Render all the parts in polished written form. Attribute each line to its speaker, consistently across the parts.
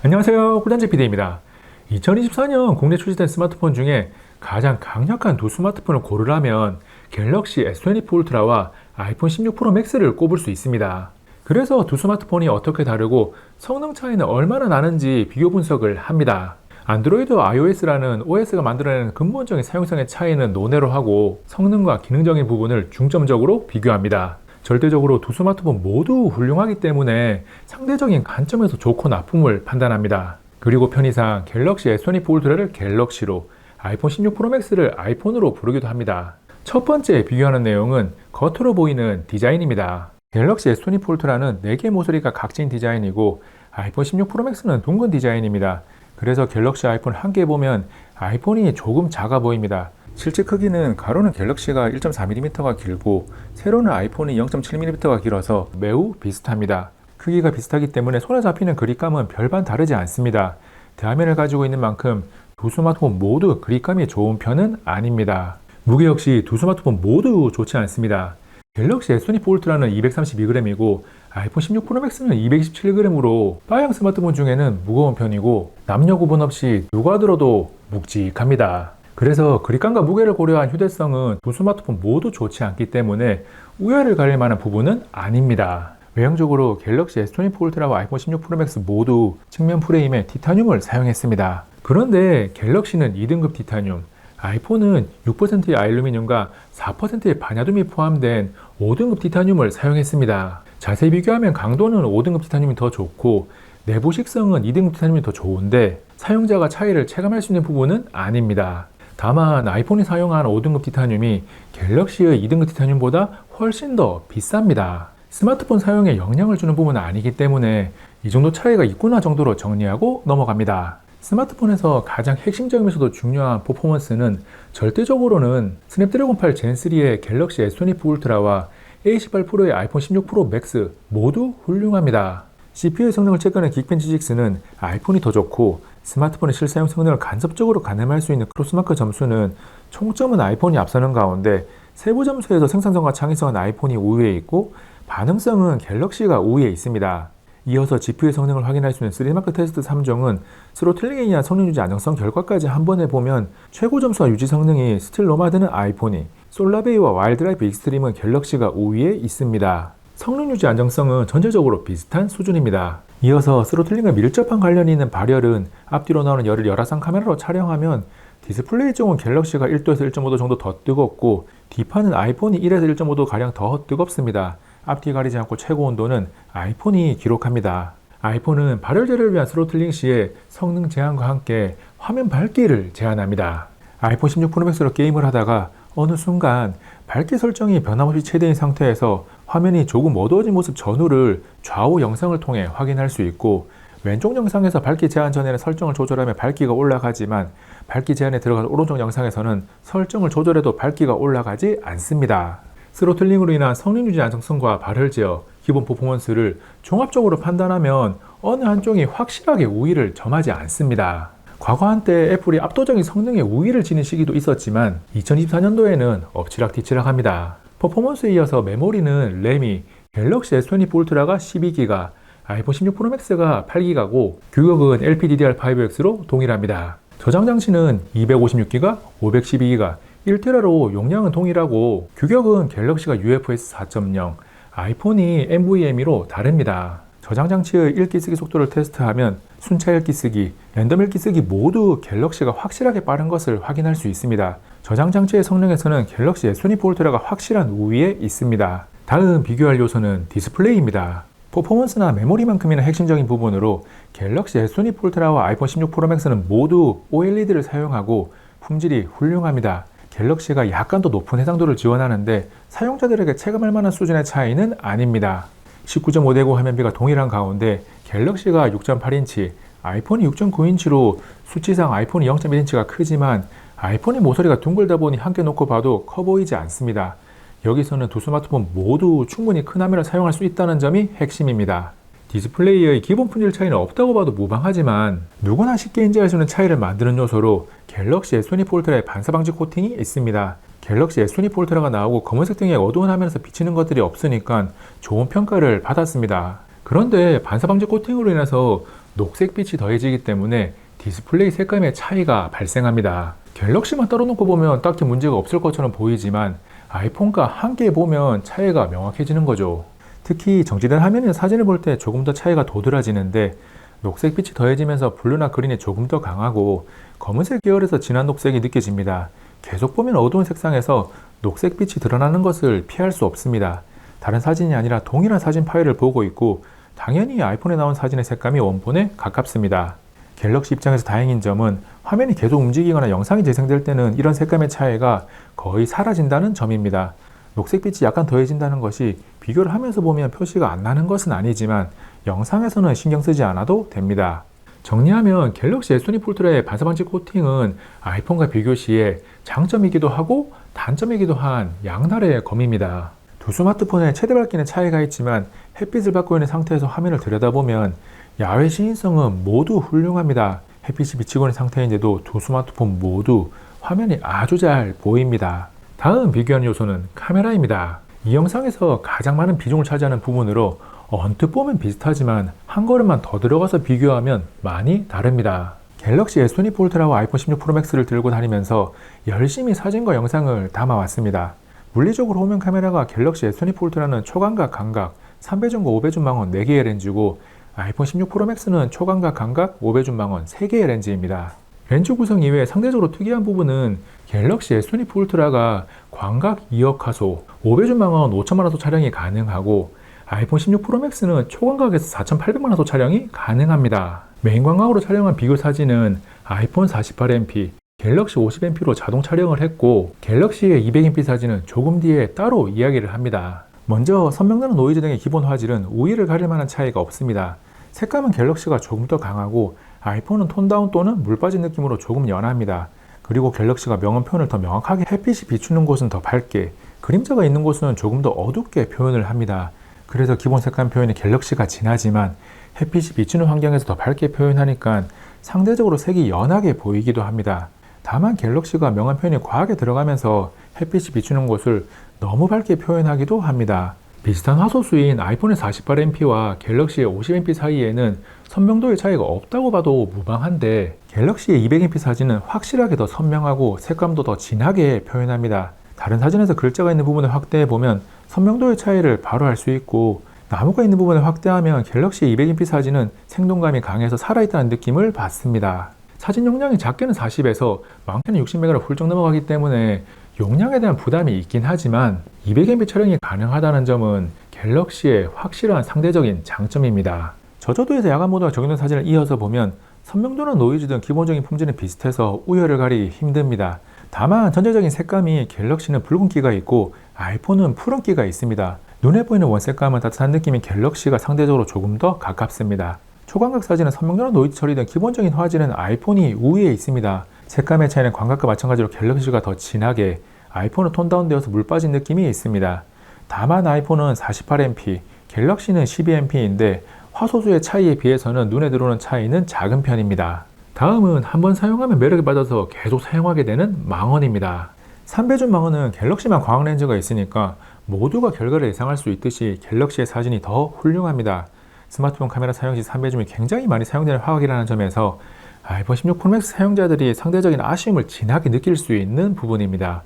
Speaker 1: 안녕하세요, 꿀단지 PD입니다. 2024년 국내 출시된 스마트폰 중에 가장 강력한 두 스마트폰을 고르라면 갤럭시 S24 울트라와 아이폰 16 프로 맥스를 꼽을 수 있습니다. 그래서 두 스마트폰이 어떻게 다르고 성능 차이는 얼마나 나는지 비교 분석을 합니다. 안드로이드 iOS라는 OS가 만들어내는 근본적인 사용성의 차이는 논외로 하고 성능과 기능적인 부분을 중점적으로 비교합니다. 절대적으로 두 스마트폰 모두 훌륭하기 때문에 상대적인 관점에서 좋고 나쁨을 판단합니다. 그리고 편의상 갤럭시 S24 울트라를 갤럭시로, 아이폰 16 프로 맥스를 아이폰으로 부르기도 합니다. 첫 번째 비교하는 내용은 겉으로 보이는 디자인입니다. 갤럭시 S24 울트라는 4개 모서리가 각진 디자인이고 아이폰 16 프로 맥스는 둥근 디자인입니다. 그래서 갤럭시 아이폰 한 개 보면 아이폰이 조금 작아 보입니다. 실제 크기는 가로는 갤럭시가 1.4mm가 길고 세로는 아이폰이 0.7mm가 길어서 매우 비슷합니다. 크기가 비슷하기 때문에 손에 잡히는 그립감은 별반 다르지 않습니다. 대화면을 가지고 있는 만큼 두 스마트폰 모두 그립감이 좋은 편은 아닙니다. 무게 역시 두 스마트폰 모두 좋지 않습니다. 갤럭시 S24 울트라는 232g이고 아이폰 16 프로 맥스는 227g으로 바형 스마트폰 중에는 무거운 편이고 남녀 구분 없이 누가 들어도 묵직합니다. 그래서 그립감과 무게를 고려한 휴대성은 두 스마트폰 모두 좋지 않기 때문에 우열을 가릴 만한 부분은 아닙니다. 외형적으로 갤럭시 S24 울트라와 아이폰 16 프로 맥스 모두 측면 프레임에 티타늄을 사용했습니다. 그런데 갤럭시는 2등급 티타늄, 아이폰은 6%의 알루미늄과 4%의 바냐듐이 포함된 5등급 티타늄을 사용했습니다. 자세히 비교하면 강도는 5등급 티타늄이 더 좋고 내부 식성은 2등급 티타늄이 더 좋은데 사용자가 차이를 체감할 수 있는 부분은 아닙니다. 다만 아이폰이 사용한 5등급 티타늄이 갤럭시의 2등급 티타늄보다 훨씬 더 비쌉니다. 스마트폰 사용에 영향을 주는 부분은 아니기 때문에 이 정도 차이가 있구나 정도로 정리하고 넘어갑니다. 스마트폰에서 가장 핵심적이면서도 중요한 퍼포먼스는 절대적으로는 스냅드래곤 8 젠3의 갤럭시 S24 울트라와 A18 프로의 아이폰 16 프로 맥스 모두 훌륭합니다. CPU의 성능을 체크하는 긱벤치 6는 아이폰이 더 좋고 스마트폰의 실사용 성능을 간접적으로 가늠할 수 있는 크로스마크 점수는 총점은 아이폰이 앞서는 가운데 세부 점수에서 생산성과 창의성은 아이폰이 우위에 있고 반응성은 갤럭시가 우위에 있습니다. 이어서 GPU의 성능을 확인할 수 있는 3마크 테스트 3종은 스로틀링에 의한 성능 유지 안정성 결과까지 한 번에 보면 최고 점수와 유지 성능이 스틸 노마드는 아이폰이, 솔라베이와 와일드라이프 익스트림은 갤럭시가 우위에 있습니다. 성능 유지 안정성은 전체적으로 비슷한 수준입니다. 이어서 스로틀링과 밀접한 관련이 있는 발열은 앞뒤로 나오는 열을 열화상 카메라로 촬영하면 디스플레이 쪽은 갤럭시가 1도에서 1.5도 정도 더 뜨겁고 뒷판은 아이폰이 1에서 1.5도 가량 더 뜨겁습니다. 앞뒤 가리지 않고 최고 온도는 아이폰이 기록합니다. 아이폰은 발열 제어를 위한 스로틀링 시에 성능 제한과 함께 화면 밝기를 제한합니다. 아이폰 16 프로 맥스로 게임을 하다가 어느 순간 밝기 설정이 변함없이 최대인 상태에서 화면이 조금 어두워진 모습 전후를 좌우 영상을 통해 확인할 수 있고 왼쪽 영상에서 밝기 제한 전에는 설정을 조절하면 밝기가 올라가지만 밝기 제한에 들어간 오른쪽 영상에서는 설정을 조절해도 밝기가 올라가지 않습니다. 스로틀링으로 인한 성능 유지 안정성과 발열 제어, 기본 퍼포먼스를 종합적으로 판단하면 어느 한쪽이 확실하게 우위를 점하지 않습니다. 과거 한때 애플이 압도적인 성능에 우위를 지닌 시기도 있었지만 2024년도에는 엎치락뒤치락합니다. 퍼포먼스에 이어서 메모리는 램이 갤럭시 S24 울트라가 12기가, 아이폰 16 프로 맥스가 8기가고 규격은 LPDDR5X로 동일합니다. 저장 장치는 256기가, 512기가, 1TB로 용량은 동일하고 규격은 갤럭시가 UFS 4.0, 아이폰이 NVMe로 다릅니다. 저장 장치의 읽기 쓰기 속도를 테스트하면 순차 읽기 쓰기, 랜덤 읽기 쓰기 모두 갤럭시가 확실하게 빠른 것을 확인할 수 있습니다. 저장 장치의 성능에서는 갤럭시 S24 울트라가 확실한 우위에 있습니다. 다음 비교할 요소는 디스플레이입니다. 퍼포먼스나 메모리만큼이나 핵심적인 부분으로 갤럭시 S24 울트라와 아이폰 16 프로 맥스는 모두 OLED를 사용하고 품질이 훌륭합니다. 갤럭시가 약간 더 높은 해상도를 지원하는데 사용자들에게 체감할 만한 수준의 차이는 아닙니다. 19.5대9 화면비가 동일한 가운데 갤럭시가 6.8인치, 아이폰이 6.9인치로 수치상 아이폰이 0.1인치가 크지만 아이폰의 모서리가 둥글다 보니 함께 놓고 봐도 커 보이지 않습니다. 여기서는 두 스마트폰 모두 충분히 큰 화면을 사용할 수 있다는 점이 핵심입니다. 디스플레이의 기본 품질 차이는 없다고 봐도 무방하지만 누구나 쉽게 인지할 수 있는 차이를 만드는 요소로 갤럭시 S24 울트라의 반사 방지 코팅이 있습니다. 갤럭시 S24 울트라가 나오고 검은색 등의 어두운 화면에서 비치는 것들이 없으니까 좋은 평가를 받았습니다. 그런데 반사 방지 코팅으로 인해서 녹색빛이 더해지기 때문에 디스플레이 색감의 차이가 발생합니다. 갤럭시만 따로놓고 보면 딱히 문제가 없을 것처럼 보이지만 아이폰과 함께 보면 차이가 명확해지는 거죠. 특히 정지된 화면이나 사진을 볼 때 조금 더 차이가 도드라지는데 녹색빛이 더해지면서 블루나 그린이 조금 더 강하고 검은색 계열에서 진한 녹색이 느껴집니다. 계속 보면 어두운 색상에서 녹색빛이 드러나는 것을 피할 수 없습니다. 다른 사진이 아니라 동일한 사진 파일을 보고 있고 당연히 아이폰에 나온 사진의 색감이 원본에 가깝습니다. 갤럭시 입장에서 다행인 점은 화면이 계속 움직이거나 영상이 재생될 때는 이런 색감의 차이가 거의 사라진다는 점입니다. 녹색빛이 약간 더해진다는 것이 비교를 하면서 보면 표시가 안 나는 것은 아니지만 영상에서는 신경 쓰지 않아도 됩니다. 정리하면 갤럭시 S20 폴트라의 반사방지 코팅은 아이폰과 비교 시에 장점이기도 하고 단점이기도 한 양날의 검입니다. 두 스마트폰의 최대 밝기는 차이가 있지만 햇빛을 받고 있는 상태에서 화면을 들여다보면 야외 시인성은 모두 훌륭합니다. 햇빛이 비치고 있는 상태인데도 두 스마트폰 모두 화면이 아주 잘 보입니다. 다음 비교하는 요소는 카메라입니다. 이 영상에서 가장 많은 비중을 차지하는 부분으로 언뜻 보면 비슷하지만 한 걸음만 더 들어가서 비교하면 많이 다릅니다. 갤럭시 S20 폴트라와 아이폰 16 프로 맥스를 들고 다니면서 열심히 사진과 영상을 담아왔습니다. 물리적으로 후면 카메라가 갤럭시 S20 폴트라는 초광각 감각 3배줌과 5배줌 망원 4개의 렌즈고 아이폰 16 프로 맥스는 초광각 감각 5배줌 망원 3개의 렌즈입니다. 렌즈 구성 이외에 상대적으로 특이한 부분은 갤럭시 S20 폴트라가 광각 2억 화소, 5배줌 망원 5천만 화소 촬영이 가능하고 아이폰 16 프로 맥스는 초광각에서 4,800만 화소 촬영이 가능합니다. 메인 광각으로 촬영한 비교 사진은 아이폰 48MP, 갤럭시 50MP로 자동 촬영을 했고 갤럭시의 200MP 사진은 조금 뒤에 따로 이야기를 합니다. 먼저 선명도나 노이즈 등의 기본 화질은 우위를 가릴 만한 차이가 없습니다. 색감은 갤럭시가 조금 더 강하고 아이폰은 톤다운 또는 물 빠진 느낌으로 조금 연합니다. 그리고 갤럭시가 명암 표현을 더 명확하게 햇빛이 비추는 곳은 더 밝게, 그림자가 있는 곳은 조금 더 어둡게 표현을 합니다. 그래서 기본 색감 표현이 갤럭시가 진하지만 햇빛이 비추는 환경에서 더 밝게 표현하니까 상대적으로 색이 연하게 보이기도 합니다. 다만 갤럭시가 명암 표현이 과하게 들어가면서 햇빛이 비추는 곳을 너무 밝게 표현하기도 합니다. 비슷한 화소수인 아이폰의 48MP와 갤럭시의 50MP 사이에는 선명도의 차이가 없다고 봐도 무방한데 갤럭시의 200MP 사진은 확실하게 더 선명하고 색감도 더 진하게 표현합니다. 다른 사진에서 글자가 있는 부분을 확대해보면 선명도의 차이를 바로 알 수 있고 나무가 있는 부분을 확대하면 갤럭시의 200MP 사진은 생동감이 강해서 살아있다는 느낌을 받습니다. 사진 용량이 작게는 40에서 많게는 60메가를 훌쩍 넘어가기 때문에 용량에 대한 부담이 있긴 하지만 200MP 촬영이 가능하다는 점은 갤럭시의 확실한 상대적인 장점입니다. 저조도에서 야간 모드가 적용된 사진을 이어서 보면 선명도나 노이즈 등 기본적인 품질은 비슷해서 우열을 가리기 힘듭니다. 다만 전체적인 색감이 갤럭시는 붉은기가 있고 아이폰은 푸른기가 있습니다. 눈에 보이는 원색감은 따뜻한 느낌인 갤럭시가 상대적으로 조금 더 가깝습니다. 초광각 사진은 선명도나 노이즈 처리 등 기본적인 화질은 아이폰이 우위에 있습니다. 색감의 차이는 광각과 마찬가지로 갤럭시가 더 진하게, 아이폰은 톤다운 되어서 물 빠진 느낌이 있습니다. 다만 아이폰은 48MP, 갤럭시는 12MP인데 화소수의 차이에 비해서는 눈에 들어오는 차이는 작은 편입니다. 다음은 한번 사용하면 매력에 빠져서 계속 사용하게 되는 망원입니다. 3배줌 망원은 갤럭시만 광학 렌즈가 있으니까 모두가 결과를 예상할 수 있듯이 갤럭시의 사진이 더 훌륭합니다. 스마트폰 카메라 사용 시 3배줌이 굉장히 많이 사용되는 화학이라는 점에서 아이폰 16 프로 맥스 사용자들이 상대적인 아쉬움을 진하게 느낄 수 있는 부분입니다.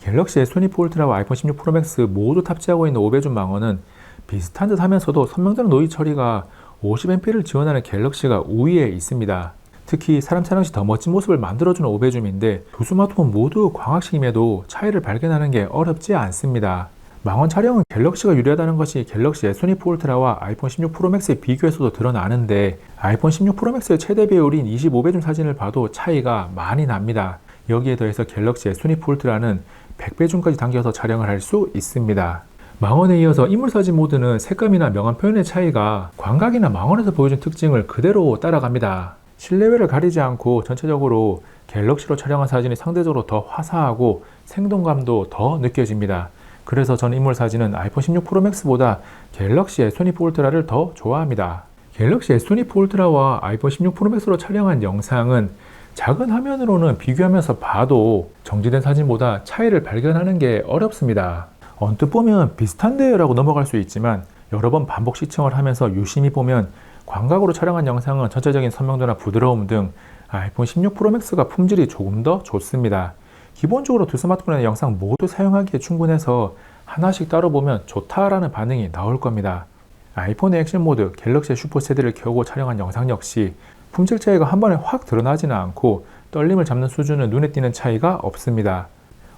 Speaker 1: 갤럭시 S20 폴트라와 아이폰 16 프로 맥스 모두 탑재하고 있는 5배줌 망원은 비슷한 듯 하면서도 선명도나 노이즈 처리가 50MP를 지원하는 갤럭시가 우위에 있습니다. 특히 사람 촬영 시 더 멋진 모습을 만들어주는 5배줌인데 두 스마트폰 모두 광학식임에도 차이를 발견하는 게 어렵지 않습니다. 망원 촬영은 갤럭시가 유리하다는 것이 갤럭시 S20 폴트라와 아이폰 16 프로 맥스의 비교에서도 드러나는데 아이폰 16 프로 맥스의 최대 배율인 25배줌 사진을 봐도 차이가 많이 납니다. 여기에 더해서 갤럭시 S20 폴트라는 100배줌까지 당겨서 촬영을 할 수 있습니다. 망원에 이어서 인물사진 모드는 색감이나 명암 표현의 차이가 광각이나 망원에서 보여준 특징을 그대로 따라갑니다. 실내외를 가리지 않고 전체적으로 갤럭시로 촬영한 사진이 상대적으로 더 화사하고 생동감도 더 느껴집니다. 그래서 저는 인물 사진은 아이폰 16 프로 맥스보다 갤럭시 S20 울트라를 더 좋아합니다. 갤럭시 S20 울트라와 아이폰 16 프로 맥스로 촬영한 영상은 작은 화면으로는 비교하면서 봐도 정지된 사진보다 차이를 발견하는 게 어렵습니다. 언뜻 보면 비슷한데 라고 넘어갈 수 있지만 여러 번 반복 시청을 하면서 유심히 보면 광각으로 촬영한 영상은 전체적인 선명도나 부드러움 등 아이폰 16 프로 맥스가 품질이 조금 더 좋습니다. 기본적으로 두 스마트폰의 영상 모두 사용하기에 충분해서 하나씩 따로 보면 좋다라는 반응이 나올 겁니다. 아이폰의 액션 모드, 갤럭시의 슈퍼 세대를 켜고 촬영한 영상 역시 품질 차이가 한 번에 확 드러나지는 않고 떨림을 잡는 수준은 눈에 띄는 차이가 없습니다.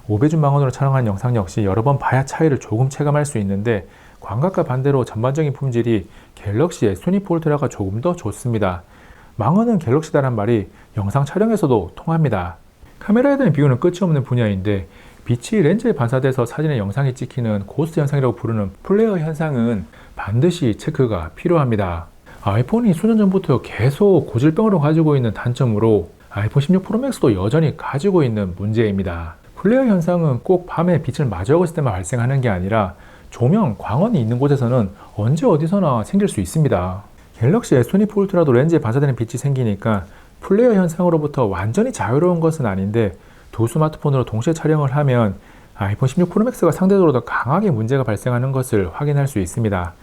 Speaker 1: 5배줌 망원으로 촬영한 영상 역시 여러 번 봐야 차이를 조금 체감할 수 있는데 광각과 반대로 전반적인 품질이 갤럭시 S24 울트라가 조금 더 좋습니다. 망원은 갤럭시다란 말이 영상 촬영에서도 통합니다. 카메라에 대한 비교는 끝이 없는 분야인데 빛이 렌즈에 반사돼서 사진에 영상이 찍히는 고스트 현상이라고 부르는 플레어 현상은 반드시 체크가 필요합니다. 아이폰이 수년 전부터 계속 고질병으로 가지고 있는 단점으로 아이폰 16 프로 맥스도 여전히 가지고 있는 문제입니다. 플레어 현상은 꼭 밤에 빛을 마주하고 있을 때만 발생하는 게 아니라 조명, 광원이 있는 곳에서는 언제 어디서나 생길 수 있습니다. 갤럭시 S24 울트라도 렌즈에 반사되는 빛이 생기니까 플레어 현상으로부터 완전히 자유로운 것은 아닌데 두 스마트폰으로 동시에 촬영을 하면 아이폰 16 프로 맥스가 상대적으로 더 강하게 문제가 발생하는 것을 확인할 수 있습니다.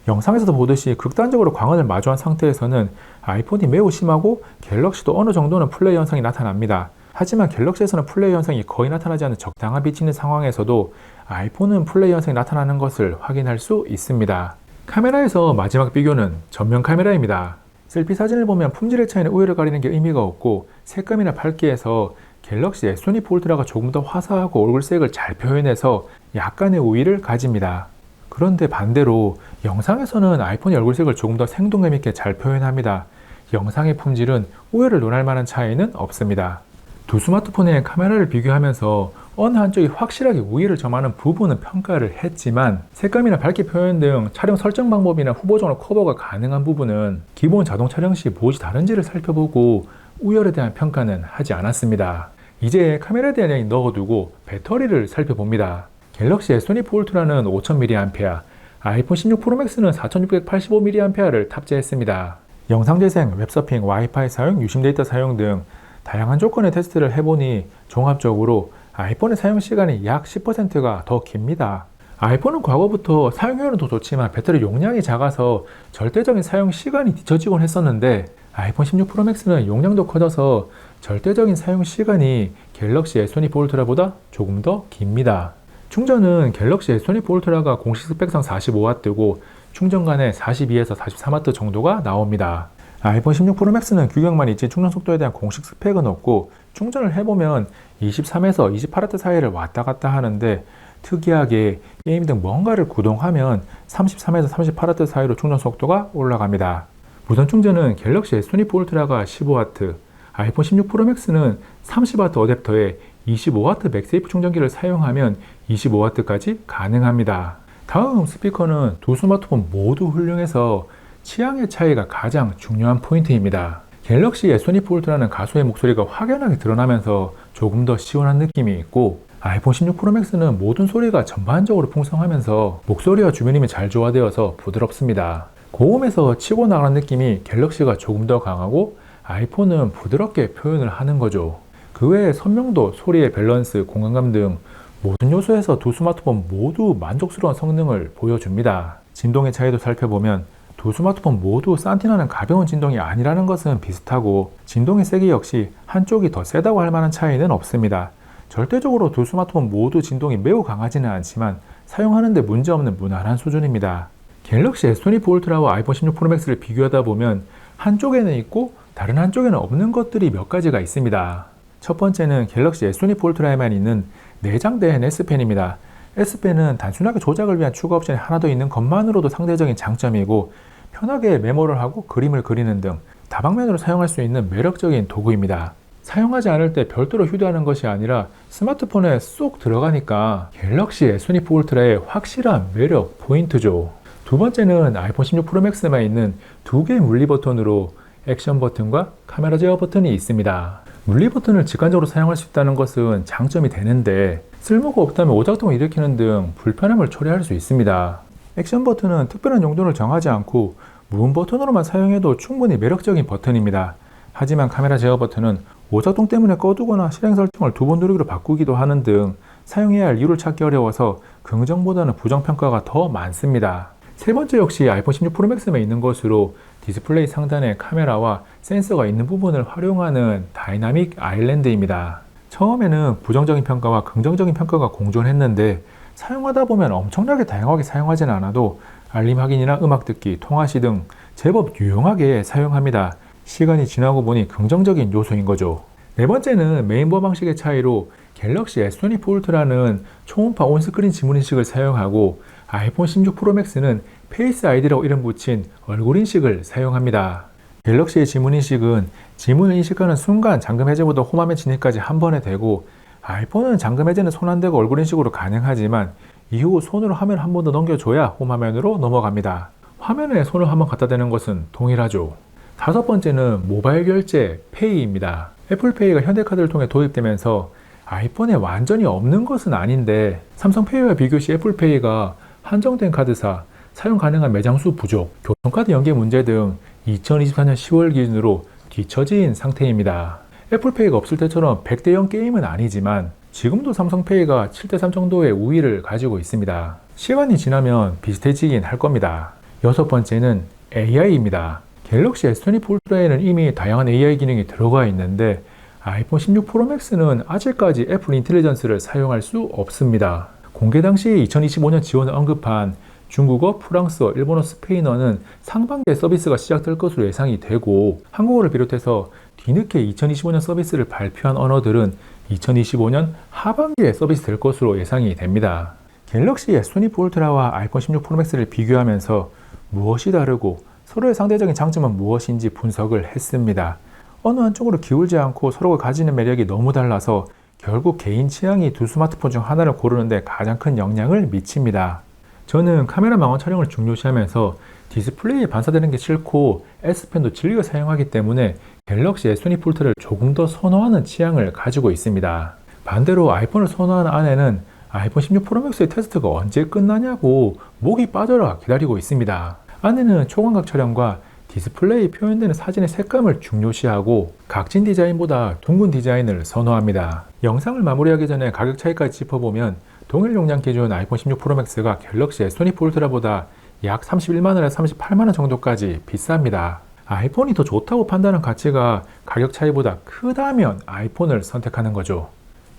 Speaker 1: 영상에서도 보듯이 극단적으로 광원을 마주한 상태에서는 아이폰이 매우 심하고 갤럭시도 어느 정도는 플레어 현상이 나타납니다. 하지만 갤럭시에서는 플레어 현상이 거의 나타나지 않는 적당한 빛이 있는 상황에서도 아이폰은 플레어 현상이 나타나는 것을 확인할 수 있습니다. 카메라에서 마지막 비교는 전면 카메라입니다. 셀피 사진을 보면 품질의 차이는 우열을 가리는 게 의미가 없고 색감이나 밝기에서 갤럭시 S24 울트라가 조금 더 화사하고 얼굴색을 잘 표현해서 약간의 우위를 가집니다. 그런데 반대로 영상에서는 아이폰이 얼굴색을 조금 더 생동감 있게 잘 표현합니다. 영상의 품질은 우열을 논할 만한 차이는 없습니다. 두 스마트폰의 카메라를 비교하면서 어느 한쪽이 확실하게 우위를 점하는 부분은 평가를 했지만 색감이나 밝기 표현 등 촬영 설정 방법이나 후보적으로 커버가 가능한 부분은 기본 자동 촬영 시 무엇이 다른지를 살펴보고 우열에 대한 평가는 하지 않았습니다. 이제 카메라에 대한 이야기 넣어두고 배터리를 살펴봅니다. 갤럭시 S24 울트라는 5000mAh, 아이폰 16 프로 맥스는 4685mAh를 탑재했습니다. 영상 재생, 웹서핑, 와이파이 사용, 유심 데이터 사용 등 다양한 조건의 테스트를 해보니 종합적으로 아이폰의 사용 시간이 약 10%가 더 깁니다. 아이폰은 과거부터 사용 효율은 더 좋지만 배터리 용량이 작아서 절대적인 사용 시간이 뒤처지곤 했었는데 아이폰 16 프로 맥스는 용량도 커져서 절대적인 사용 시간이 갤럭시 S24 울트라보다 조금 더 깁니다. 충전은 갤럭시 S24 울트라가 공식 스펙상 45W고 충전간에 42에서 43W 정도가 나옵니다. 아이폰 16 프로 맥스는 규격만 있지 충전 속도에 대한 공식 스펙은 없고 충전을 해보면 23에서 28W 사이를 왔다 갔다 하는데 특이하게 게임 등 뭔가를 구동하면 33에서 38W 사이로 충전 속도가 올라갑니다. 무선 충전은 갤럭시 S24 울트라가 15W, 아이폰 16 프로 맥스는 30W 어댑터에 25W 맥세이프 충전기를 사용하면 25W까지 가능합니다. 다음 스피커는 두 스마트폰 모두 훌륭해서 취향의 차이가 가장 중요한 포인트입니다. 갤럭시 S24 울트라는 가수의 목소리가 확연하게 드러나면서 조금 더 시원한 느낌이 있고 아이폰 16 프로 맥스는 모든 소리가 전반적으로 풍성하면서 목소리와 주변음이 잘 조화되어서 부드럽습니다. 고음에서 치고 나가는 느낌이 갤럭시가 조금 더 강하고 아이폰은 부드럽게 표현을 하는 거죠. 그 외에 선명도, 소리의 밸런스, 공간감 등 모든 요소에서 두 스마트폰 모두 만족스러운 성능을 보여줍니다. 진동의 차이도 살펴보면 두 스마트폰 모두 산티나는 가벼운 진동이 아니라는 것은 비슷하고 진동의 세기 역시 한쪽이 더 세다고 할 만한 차이는 없습니다. 절대적으로 두 스마트폰 모두 진동이 매우 강하지는 않지만 사용하는데 문제없는 무난한 수준입니다. 갤럭시 S24 울트라와 아이폰 16 프로 맥스를 비교하다 보면 한쪽에는 있고 다른 한쪽에는 없는 것들이 몇 가지가 있습니다. 첫 번째는 갤럭시 S24 울트라에만 있는 내장된 S펜입니다. S펜은 단순하게 조작을 위한 추가 옵션이 하나 더 있는 것만으로도 상대적인 장점이고 편하게 메모를 하고 그림을 그리는 등 다방면으로 사용할 수 있는 매력적인 도구입니다. 사용하지 않을 때 별도로 휴대하는 것이 아니라 스마트폰에 쏙 들어가니까 갤럭시 S24 울트라의 확실한 매력 포인트죠. 두 번째는 아이폰 16 프로 맥스에만 있는 두 개의 물리 버튼으로 액션 버튼과 카메라 제어 버튼이 있습니다. 물리 버튼을 직관적으로 사용할 수 있다는 것은 장점이 되는데 쓸모가 없다면 오작동을 일으키는 등 불편함을 초래할 수 있습니다. 액션 버튼은 특별한 용도를 정하지 않고 무음 버튼으로만 사용해도 충분히 매력적인 버튼입니다. 하지만 카메라 제어 버튼은 오작동 때문에 꺼두거나 실행 설정을 두 번 누르기로 바꾸기도 하는 등 사용해야 할 이유를 찾기 어려워서 긍정보다는 부정평가가 더 많습니다. 세 번째 역시 아이폰 16 프로 맥스에 있는 것으로 디스플레이 상단에 카메라와 센서가 있는 부분을 활용하는 다이나믹 아일랜드입니다. 처음에는 부정적인 평가와 긍정적인 평가가 공존했는데 사용하다 보면 엄청나게 다양하게 사용하진 않아도 알림 확인이나 음악 듣기, 통화시 등 제법 유용하게 사용합니다. 시간이 지나고 보니 긍정적인 요소인 거죠. 네 번째는 메인보안 방식의 차이로 갤럭시 S24 울트라는 초음파 온스크린 지문인식을 사용하고 아이폰 16 프로 맥스는 페이스 아이디라고 이름 붙인 얼굴 인식을 사용합니다. 갤럭시의 지문인식은 지문을 인식하는 순간 잠금 해제부터 홈화면 진입까지 한 번에 되고 아이폰은 잠금 해제는 손 안 대고 얼굴 인식으로 가능하지만 이후 손으로 화면을 한 번 더 넘겨줘야 홈화면으로 넘어갑니다. 화면에 손을 한번 갖다 대는 것은 동일하죠. 다섯 번째는 모바일 결제 페이입니다. 애플페이가 현대카드를 통해 도입되면서 아이폰에 완전히 없는 것은 아닌데 삼성페이와 비교 시 애플페이가 한정된 카드사, 사용 가능한 매장 수 부족, 교통카드 연계 문제 등 2024년 10월 기준으로 뒤처진 상태입니다. 애플페이가 없을 때처럼 100대 0 게임은 아니지만 지금도 삼성페이가 7대 3 정도의 우위를 가지고 있습니다. 시간이 지나면 비슷해지긴 할 겁니다. 여섯 번째는 AI입니다. 갤럭시 S24 울트라에는 이미 다양한 AI 기능이 들어가 있는데 아이폰 16 프로 맥스는 아직까지 애플 인텔리전스를 사용할 수 없습니다. 공개 당시 2025년 지원을 언급한 중국어, 프랑스어, 일본어, 스페인어는 상반기에 서비스가 시작될 것으로 예상이 되고 한국어를 비롯해서 뒤늦게 2025년 서비스를 발표한 언어들은 2025년 하반기에 서비스될 것으로 예상이 됩니다. 갤럭시 S24 울트라와 아이폰 16 프로 맥스를 비교하면서 무엇이 다르고 서로의 상대적인 장점은 무엇인지 분석을 했습니다. 어느 한쪽으로 기울지 않고 서로가 가지는 매력이 너무 달라서 결국 개인 취향이 두 스마트폰 중 하나를 고르는데 가장 큰 영향을 미칩니다. 저는 카메라 망원 촬영을 중요시하면서 디스플레이에 반사되는 게 싫고 S펜도 즐겨 사용하기 때문에 갤럭시 S24 울트라를 조금 더 선호하는 취향을 가지고 있습니다. 반대로 아이폰을 선호하는 아내는 아이폰 16 프로 맥스의 테스트가 언제 끝나냐고 목이 빠져라 기다리고 있습니다. 아내는 초광각 촬영과 디스플레이에 표현되는 사진의 색감을 중요시하고 각진 디자인보다 둥근 디자인을 선호합니다. 영상을 마무리하기 전에 가격 차이까지 짚어보면 동일 용량 기준 아이폰 16 프로 맥스가 갤럭시 S24 울트라보다 약 31만원에서 38만원 정도까지 비쌉니다. 아이폰이 더 좋다고 판단한 가치가 가격 차이보다 크다면 아이폰을 선택하는 거죠.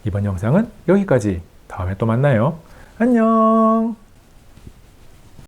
Speaker 1: 이번 영상은 여기까지. 다음에 또 만나요. 안녕.